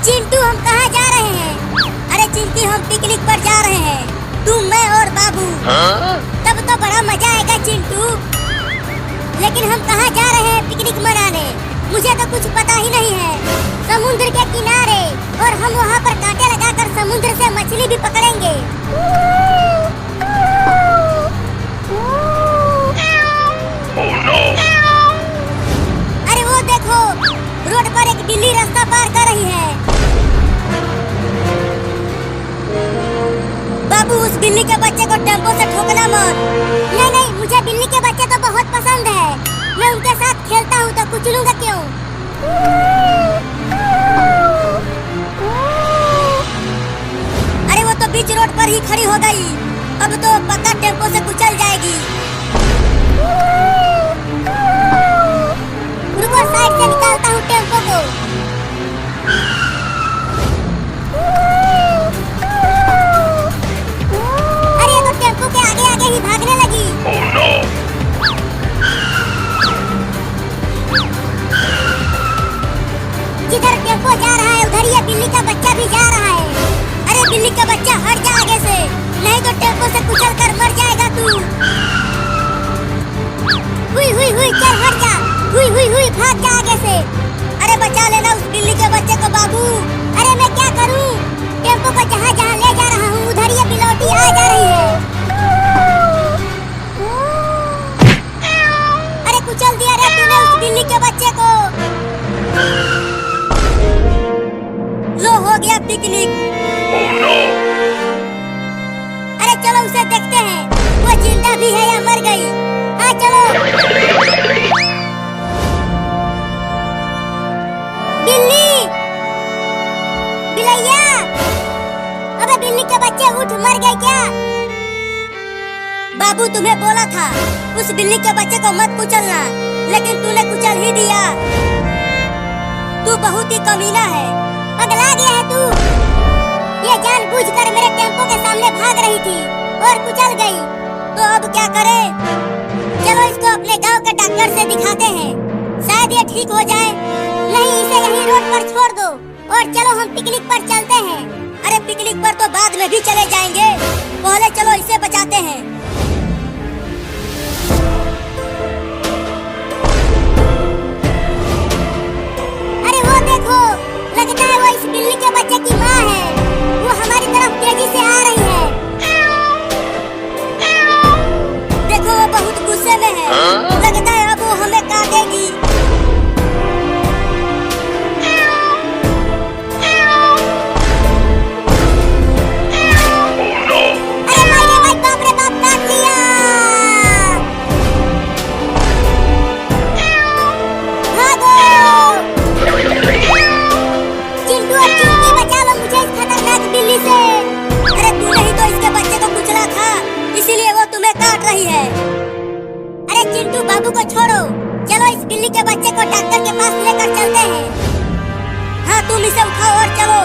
चिंटू हम कहाँ जा रहे हैं? अरे चिंटी हम पिकनिक पर जा रहे हैं, तू मैं और बाबू। तब तो बड़ा मजा आएगा चिंटू। लेकिन हम कहाँ जा रहे हैं पिकनिक मनाने? मुझे तो कुछ पता ही नहीं है। समुद्र के किनारे, और हम वहाँ पर कांटे लगाकर समुद्र से मछली भी पकड़ेंगे। Oh no! अरे वो देखो, रोड पर एक बिल्ली रास्ता पार कर रही है। बाबू उस बिल्ली के बच्चे को टेम्पो से ठोकना मत। नहीं नहीं, मुझे बिल्ली के बच्चे तो बहुत पसंद है। मैं उनके साथ खेलता हूँ तो कुचलूंगा क्यों? अरे वो तो बीच रोड पर ही खड़ी हो गई। अब तो पक्का टेम्पो से कुचल जाएगी। रुको, साइड से निकालता हूँ टेम्पो को। अरे तो टेम्पो के आगे आगे ही भागने लगी। Oh no! जिधर टेम्पो जा रहा है उधर ये बिल्ली का बच्चा भी जा रहा है। अरे बिल्ली का बच्चा हट जा आगे से, नहीं तो टेम्पो से कुचल कर मर जाएगा तू। हुई हुई हुई, चल हट जा। हुई हुई हुई, भाग जा आगे से। अरे बचा लेना उस बिल्ली के बच्चे को बाबू। अरे मैं क्या करूं? टेम्पो को जहाँ जहाँ ले जा रहा हूँ उधर ये बिलौटी आ जा रही है। अरे कुचल दिया रे तूने उस बिल्ली के बच्चे को। लो हो गया पिकनिक। Oh no! अरे चलो उसे देखते हैं, वो जिंदा भी है या मर गई। हाँ चलो। बिल्ली, बिलैया, अबे बिल्ली के बच्चे उठ, मर गए क्या? बाबू तुम्हें बोला था उस बिल्ली के बच्चे को मत कुचलना, लेकिन तूने कुचल ही दिया। तू बहुत ही कमीना है, पगला गया है तू। ये जानबूझकर मेरे टेम्पो के सामने भाग रही थी और कुचल गई, तो अब क्या करें? चलो इसको अपने गांव के डॉक्टर से दिखाते हैं, शायद ये ठीक हो जाए। नहीं, इसे यहीं रोड पर छोड़ दो और चलो हम पिकनिक पर चलते हैं। अरे पिकनिक पर तो बाद में भी चले जाएंगे, पहले चलो इसे बचाते हैं। अरे वो देखो, लगता है वो इस बिल्ली के बच्चे की माँ है। वो हमारी तरफ तेजी से आ रही है। देखो वो बहुत गुस्से में है, लगता है अब वो हमें काटेगी। अरे मारे भाई, बाप रे बाप, काट लिया। भागो चिंटू और चिंटी, बचा लो मुझे इस खतरनाक बिल्ली से। अरे तूने ही तो इसके बच्चे को कुचला था, इसीलिए वो तुम्हें काट रही है। अरे चिंटू बाबू को छोड़ो, चलो इस बिल्ली के बच्चे को डॉक्टर के पास लेकर चलते हैं। हाँ तुम इसे उठाओ और चलो।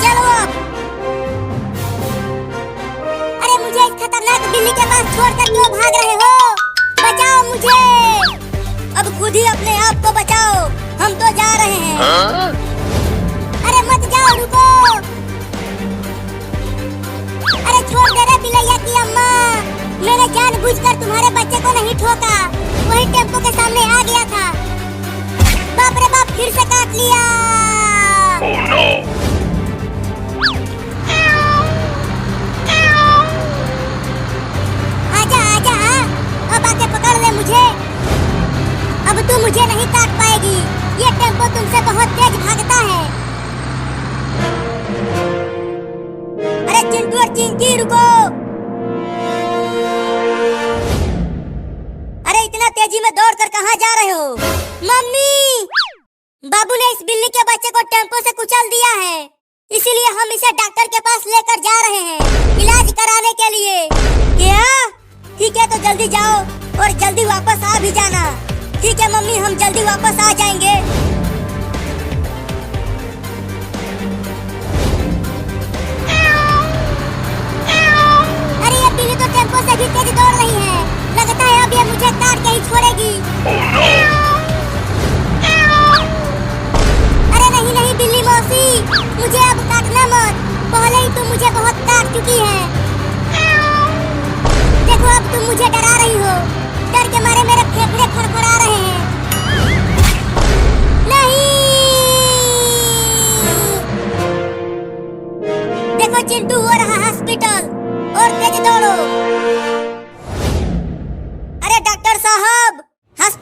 चलो अब। अरे मुझे इस खतरनाक बिल्ली के पास छोड़कर क्यों भाग रहे हो? बचाओ मुझे। अब खुद ही अपने आप को बचाओ, हम तो जा रहे हैं। अरे मत जाओ, रुको। अरे छोड़ दे रे बिलैया की अम्मा, मैंने जानबूझकर तुम्हारे बच्चे को नहीं ठोका, वही टेम्पो के सामने आ गया था। बाप रे बाप, फिर से काट लिया। Oh no! आजा आजा, अब आके पकड़ ले मुझे। अब तू मुझे नहीं काट पाएगी, ये टेम्पो तुमसे बहुत तेज भागता है। अरे चिंटू और चिंकी रुको। अरे इतना तेजी में दौड़कर कहाँ जा रहे हो? मम्मी, बाबू ने इस बिल्ली के बच्चे को टेम्पो से कुचल दिया है, इसीलिए हम इसे डॉक्टर के पास लेकर जा रहे हैं इलाज कराने के लिए। क्या? ठीक है तो जल्दी जाओ और जल्दी वापस आ भी जाना। ठीक है मम्मी, हम जल्दी वापस आ जाएंगे। अरे ये बिल्ली तो टेम्पो से भी तेज दौड़ रही है, लगता है अब ये मुझे काट के ही छोड़ेगी। Oh no!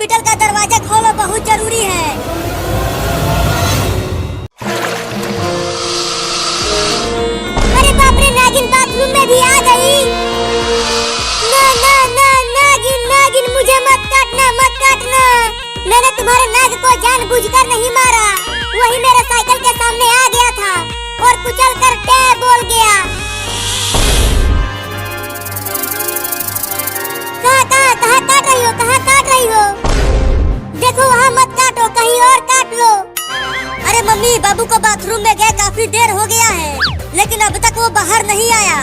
हॉस्पिटल का दरवाजा खोलो, बहुत जरूरी है। अरे बाप रे, नागिन बाथरूम में भी आ गई। ना ना ना, नागिन नागिन, मुझे मत काटना, मत काटना। मैंने तुम्हारे नाग को जानबूझकर नहीं मारा, वही मेरे साइकिल के सामने आ गया था और कुचल कर टे बोल गया। कहाँ काट रही हो, कहाँ काट रही हो? देखो वहाँ मत काटो, कहीं और काट लो। अरे मम्मी, बाबू को बाथरूम में गए काफी देर हो गया है, लेकिन अब तक वो बाहर नहीं आया।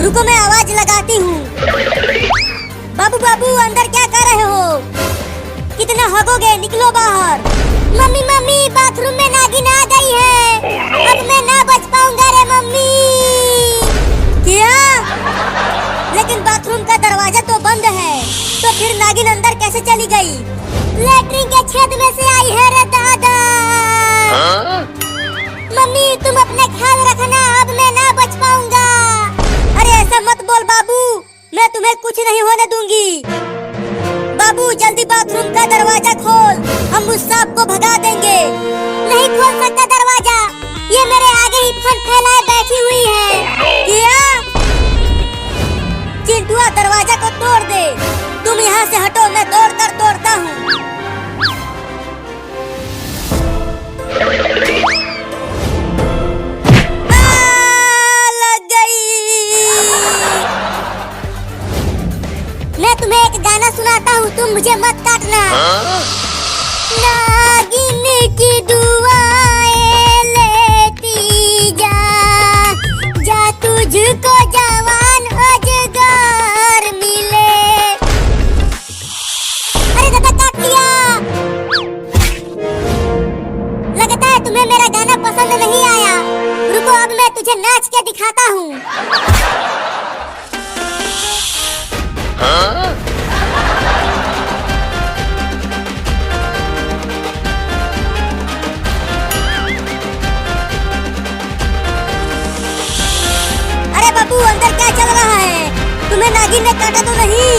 रुको मैं आवाज लगाती हूँ। बाबू बाबू, अंदर क्या कर रहे हो? कितना हगोगे, निकलो बाहर। मम्मी मम्मी, बाथरूम में नागिन आ गई है। अब मैं ना बच पाऊंगा रे मम्मी। क्या? लेकिन बाथरूम का दरवाजा तो बंद है, तो फिर नागिन अंदर कैसे चली गई? लैट्रिन के छेद में से आई है रे दादा। मम्मी तुम अपने ख्याल रखना, अब मैं ना बच पाऊंगा। अरे ऐसा मत बोल बाबू, मैं तुम्हें कुछ नहीं होने दूंगी। बाबू जल्दी बाथरूम का दरवाजा खोल, हम उस सांप को भगा देंगे। नहीं खोल सकता दरवाजा, ये मेरे आगे ही फन फैलाए बैठी हुई है। क्या? चिंटुआ दरवाजा को तोड़ दे। तुम यहाँ से हटो, मैं दौड़ कर तोड़ता हूँ। लग गई। मैं तुम्हें एक गाना सुनाता हूँ, तुम मुझे मत काटना। नागिन की दुआएं लेती जा, जा तुझको जवान अजगर मिले। अरे दादा काट लिया। लगता है तुम्हें मेरा गाना पसंद नहीं आया। रुको अब मैं तुझे नाच के दिखाता हूँ। अरे बाबू, अंदर क्या चल रहा है? तुम्हें नागिन ने काटा तो नहीं?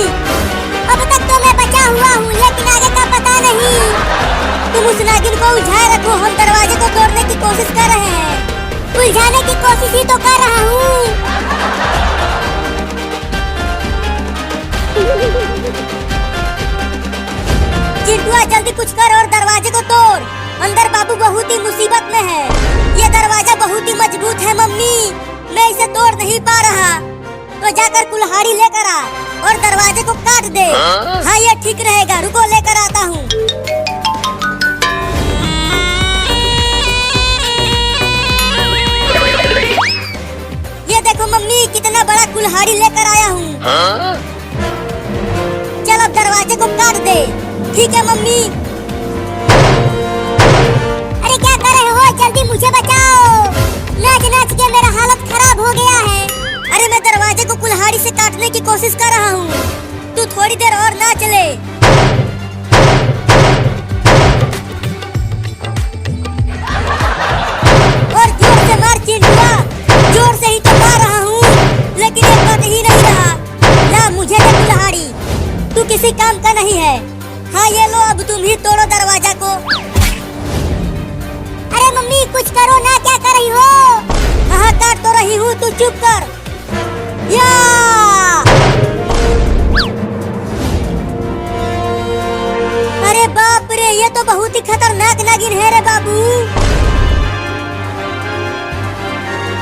अब तक तो मैं बचा हुआ हूँ, लेकिन आगे का पता नहीं। तुम उस नागिन को उलझाए रखो, हम दरवाजे को तोड़ने की कोशिश कर रहे हैं। उलझाने की कोशिश ही तो कर रहा हूँ। चिंटुआ जल्दी कुछ कर और दरवाजे को तोड़। अंदर बाबू बहुत ही मुसीबत में है। ये दरवाजा बहुत ही मजबूत है मम्मी, मैं इसे तोड़ नहीं पा रहा। तो जाकर कुल्हाड़ी लेकर आ और दरवाजे को काट दे। हाँ ये ठीक रहेगा, रुको लेकर आता हूँ। ये देखो मम्मी, कितना बड़ा कुल्हाड़ी लेकर आया हूँ। चल अब दरवाजे को काट दे। ठीक है मम्मी। अरे क्या कर रहे हो, जल्दी मुझे बचाओ। नाच नाच के मेरा हालत खराब हो गया है। अरे मैं दरवाजे को कुल्हाड़ी से काटने की कोशिश कर रहा हूँ, तू थोड़ी देर और नाच ले। और जोर से मार चिंटुआ, जोर से ही तो मार रहा हूँ, लेकिन ये बात ही नहीं रहा। ला मुझे दे कुल्हाड़ी, तू किसी काम का नहीं है। हाँ ये लो, अब तुम ही तोड़ो दरवाजा को। अरे मम्मी कुछ करो ना, क्या कर रही हो? हाँ काट तो रही हूँ, तू चुप कर। या! अरे बाप रे, ये तो बहुत ही खतरनाक नागिन है रे बाबू।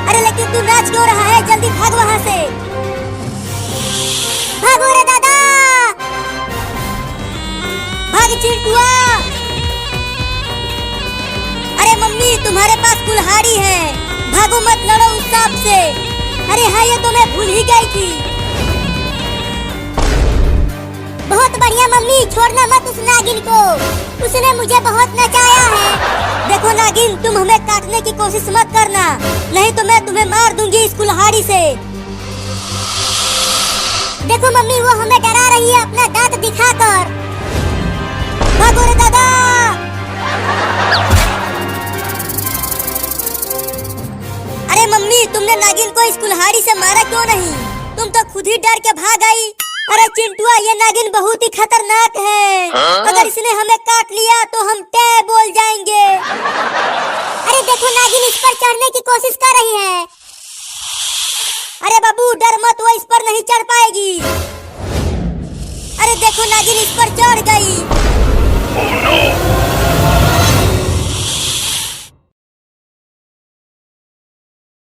अरे लेकिन तू नाच क्यों रहा है? जल्दी भाग वहाँ से। भागो रे दादा, भाग चिंटुआ। अरे मम्मी तुम्हारे पास कुल्हाड़ी है, भागो मत, लड़ो उस सांप से। अरे हाँ ये तो मैं भूल ही गई थी। बहुत बढ़िया मम्मी, छोड़ना मत उस नागिन को, उसने मुझे बहुत नचाया है। देखो नागिन, तुम हमें काटने की कोशिश मत करना, नहीं तो मैं तुम्हें मार दूंगी इस कुल्हाड़ी से। देखो मम्मी, वो हमें डरा रही है अपना दांत दिखाकर। भागो रे दादा। अरे मम्मी, तुमने नागिन को इस कुल्हाड़ी से मारा क्यों नहीं? तुम तो खुद ही डर के भाग आई। अरे चिंटुआ, ये नागिन बहुत ही खतरनाक है। अगर इसने हमें काट लिया तो हम टै बोल जाएंगे। अरे देखो, नागिन इस पर चढ़ने की कोशिश कर रही है। अरे बाबू डर मत, वो इस पर नहीं चढ़ पाएगी। अरे देखो, नागिन इस पर चढ़ गई। Oh no!